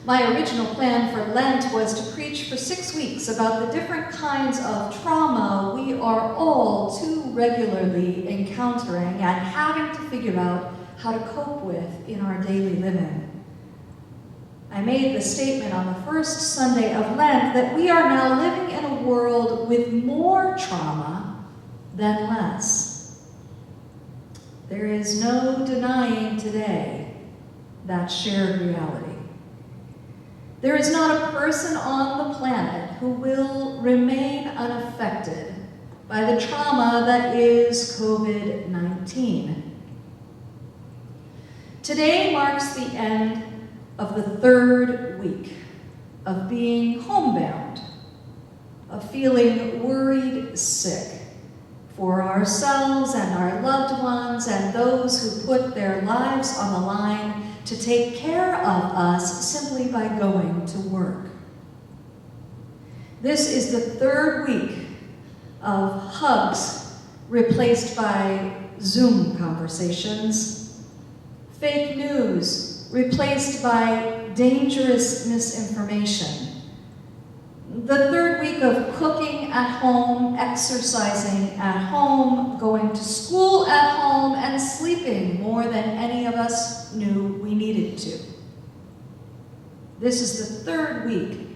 My original plan for Lent was to preach for 6 weeks about the different kinds of trauma we are all too regularly encountering and having to figure out how to cope with in our daily living. I made the statement on the first Sunday of Lent that we are now living in a world with more trauma than less. There is no denying today that shared reality. There is not a person on the planet who will remain unaffected by the trauma that is COVID-19. Today marks the end of the 3rd week of being homebound, of feeling worried sick for ourselves and our loved ones and those who put their lives on the line to take care of us simply by going to work. This is the 3rd week of hugs replaced by Zoom conversations, fake news replaced by dangerous misinformation, the 3rd week of cooking at home, exercising at home, going to school at home, and sleeping more than any of us knew we needed to. This is the 3rd week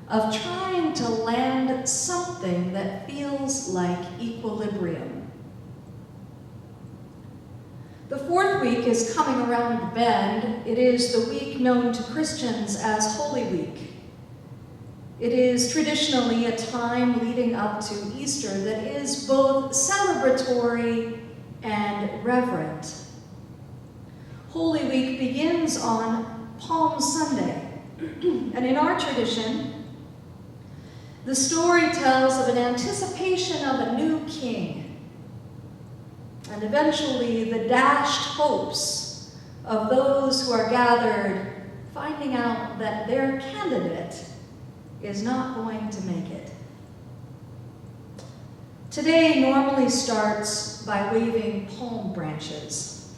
of trying to land something that feels like equilibrium. The 4th week is coming around the bend. It is the week known to Christians as Holy Week. It is traditionally a time leading up to Easter that is both celebratory and reverent. Holy Week begins on Palm Sunday, and in our tradition, the story tells of an anticipation of a new king, and eventually the dashed hopes of those who are gathered finding out that their candidate is not going to make it. Today normally starts by waving palm branches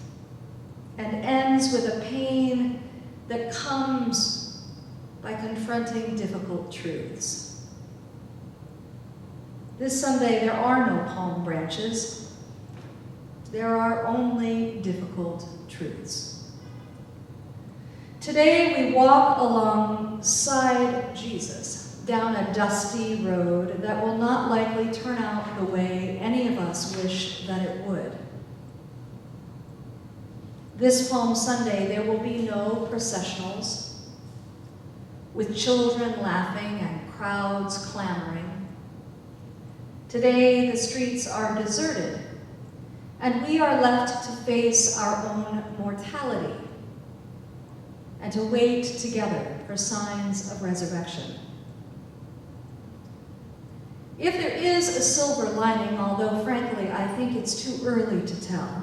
and ends with a pain that comes by confronting difficult truths. This Sunday, there are no palm branches. There are only difficult truths. Today, we walk alongside Jesus down a dusty road that will not likely turn out the way any of us wish that it would. This Palm Sunday, there will be no processionals, with children laughing and crowds clamoring. Today, the streets are deserted, and we are left to face our own mortality and to wait together for signs of resurrection. If there is a silver lining, although frankly I think it's too early to tell,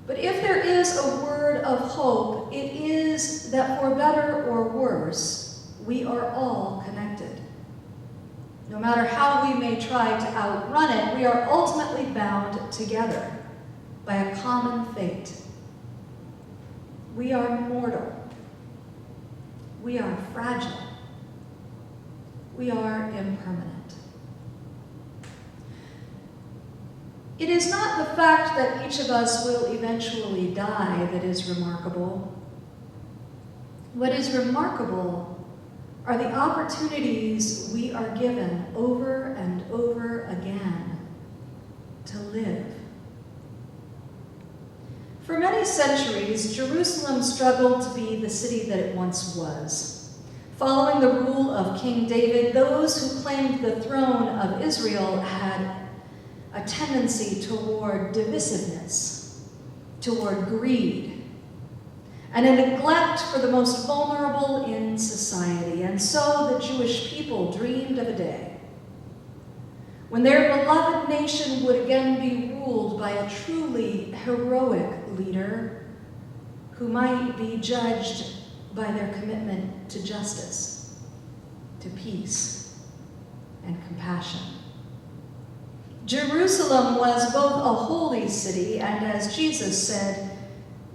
but if there is a word of hope, it is that for better or worse, we are all connected. No matter how we may try to outrun it, we are ultimately bound together by a common fate. We are mortal. We are fragile. We are impermanent. It is not the fact that each of us will eventually die that is remarkable. What is remarkable are the opportunities we are given over and over again to live. For many centuries, Jerusalem struggled to be the city that it once was. Following the rule of King David, those who claimed the throne of Israel had a tendency toward divisiveness, toward greed, and a neglect for the most vulnerable in society. And so the Jewish people dreamed of a day when their beloved nation would again be ruled by a truly heroic leader who might be judged by their commitment to justice, to peace, and compassion. Jerusalem was both a holy city and, as Jesus said,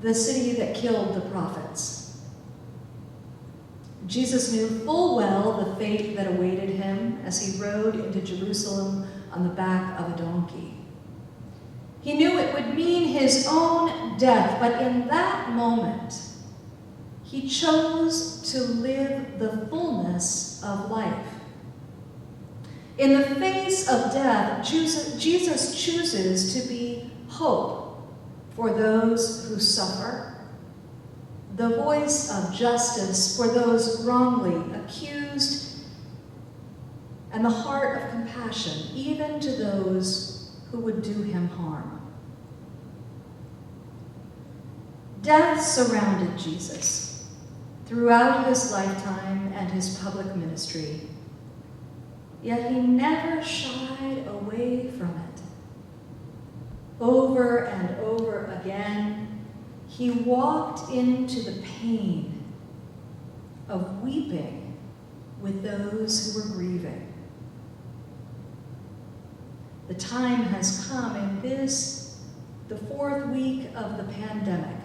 the city that killed the prophets. Jesus knew full well the fate that awaited him as he rode into Jerusalem on the back of a donkey. He knew it would mean his own death, but in that moment, he chose to live the fullness of life. In the face of death, Jesus chooses to be hope for those who suffer, the voice of justice for those wrongly accused, and the heart of compassion even to those who would do him harm. Death surrounded Jesus throughout his lifetime and his public ministry, yet he never shied away from it. Over and over again, he walked into the pain of weeping with those who were grieving. The time has come in this, the fourth week of the pandemic,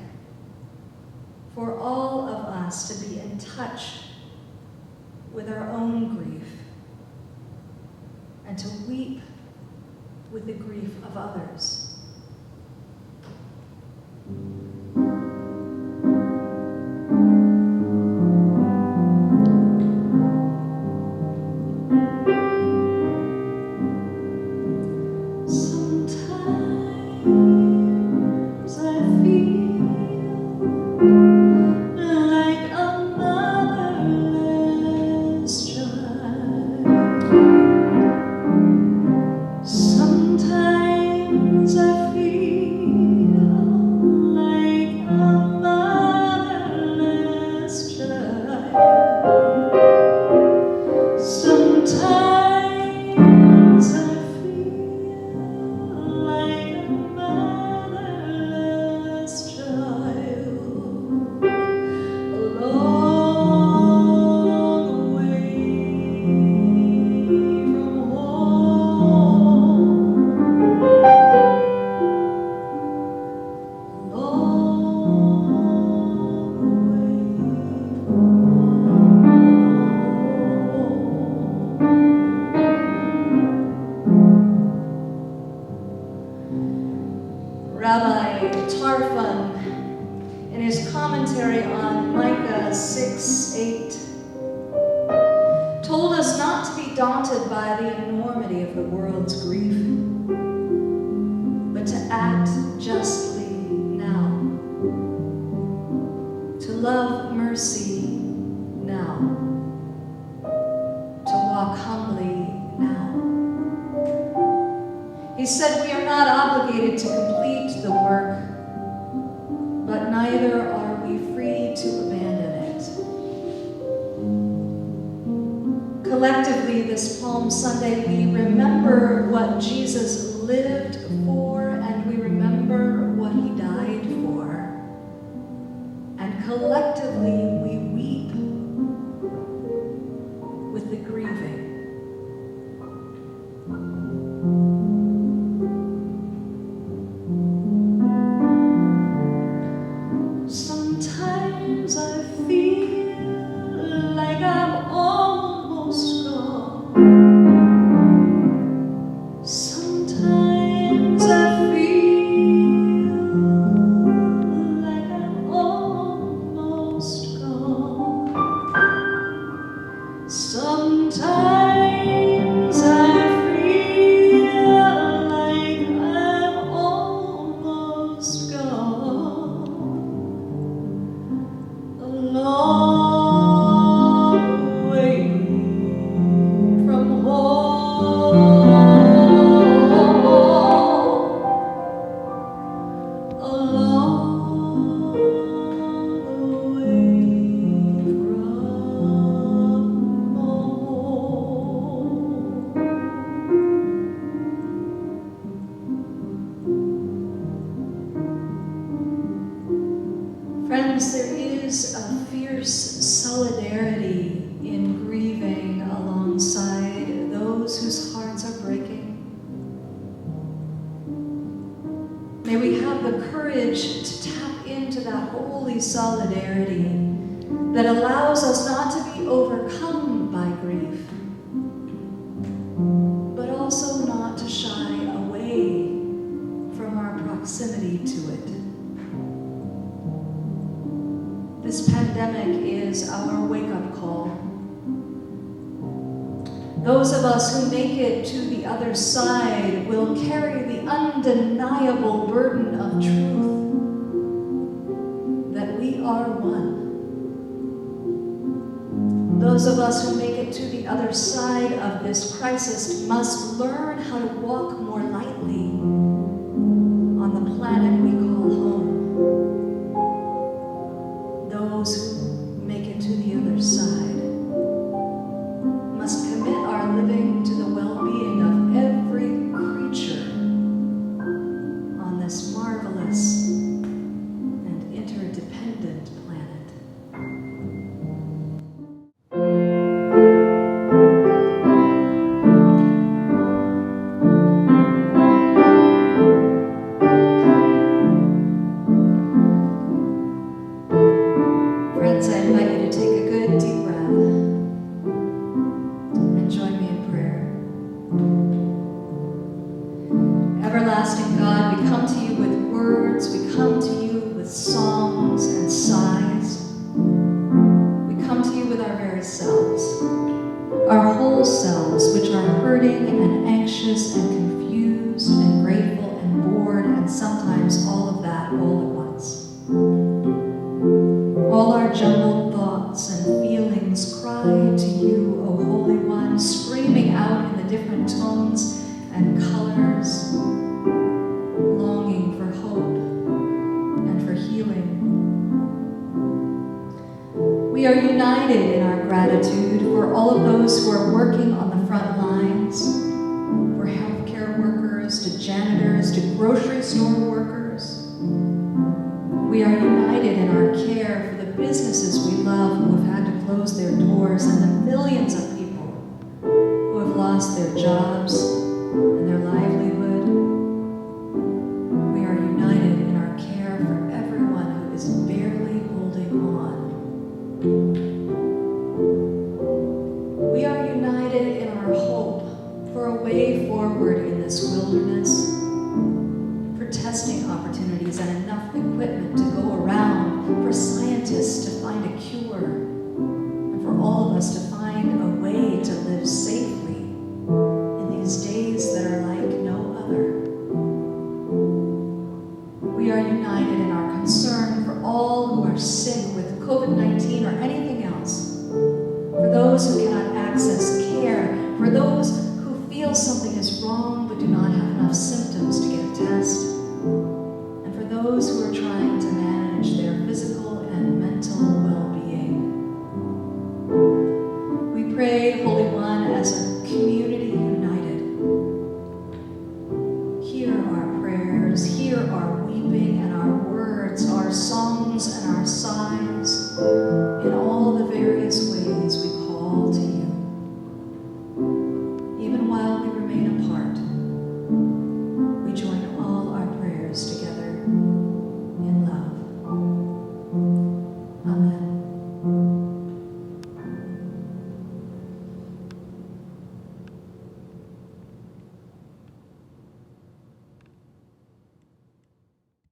for all of us to be in touch with our own grief and to weep with the grief of others. Collectively, this Palm Sunday, we remember what Jesus lived for, and we remember what he died for. And collectively, we weep with the grieving. Friends, there is a fierce solidarity in grieving alongside those whose hearts are breaking. May we have the courage to tap into that holy solidarity that allows us not to be overcome by grief, but also not to shy away from our proximity to it. This pandemic is our wake-up call. Those of us who make it to the other side will carry the undeniable burden of truth that we are one. Those of us who make it to the other side of this crisis must learn how to walk more lightly on the planet we call home. Those who make it to the other side must commit our living to the well-being of every creature on this marvelous and interdependent planet. Friends, I invite you to take a good deep breath and join me in prayer. Everlasting God, we come to you with words, we come to you with songs and sighs. We come to you with our very selves, our whole selves, which are hurting and anxious and confused and grateful and bored and sometimes all of that all at once. All our jumbled thoughts and feelings cry to you, O Holy One, screaming out in the different tones and colors, longing for hope and for healing. We are united in our gratitude for all of those who are working on the front lines, for healthcare workers, to janitors, to grocery store workers. We are united in our care for the businesses we love who have had to close their doors and the millions of people who have lost their jobs and their livelihood. We are united in our care for everyone who is barely holding on. We are united in our hope for a way forward in this wilderness, for testing opportunities and enough equipment to go around, for scientists to find a cure, and for all of us to find a way to live safely in these days that are like no other. We are united in our concern for all who are sick with COVID-19 or anything else, for those who cannot access care, for those